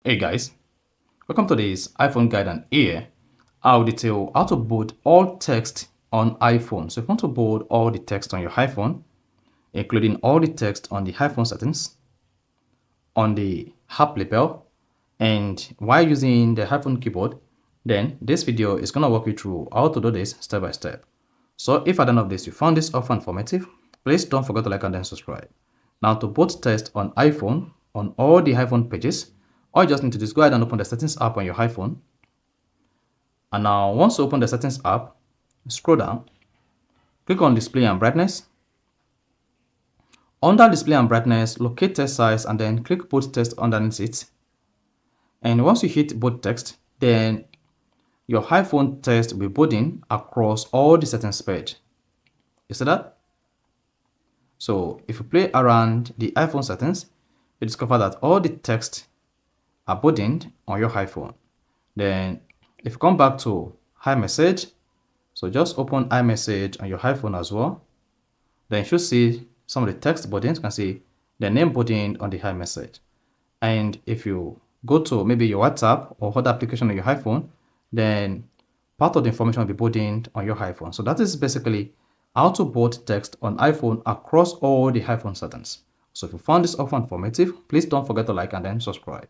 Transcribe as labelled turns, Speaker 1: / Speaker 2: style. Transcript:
Speaker 1: Hey guys, welcome to this iPhone guide, and here I'll detail how to bold all text on iPhone. So if you want to bold all the text on your iPhone, including all the text on the iPhone settings, on the app label, and while using the iPhone keyboard, then this video is going to walk you through how to do this step by step. So if at the end of this you found this offer informative, please don't forget to like and then subscribe. Now to bold text on iPhone, on all the iPhone pages, all you just need to do is go ahead and open the settings app on your iPhone. And now once you open the settings app, scroll down, click on display and brightness. Under display and brightness, locate text size and then click bold text underneath it. And once you hit bold text, then your iPhone text will be bolding across all the settings page. You see that? So if you play around the iPhone settings, you discover that all the text are bolded on your iPhone. Then if you come back to iMessage, so just open iMessage on your iPhone as well. Then you should see some of the text boardings. You can see the name boarding on the iMessage. And if you go to maybe your WhatsApp or other application on your iPhone, then part of the information will be boarding on your iPhone. So that is basically how to bold text on iPhone across all the iPhone settings. So if you found this offer informative, please don't forget to like and then subscribe.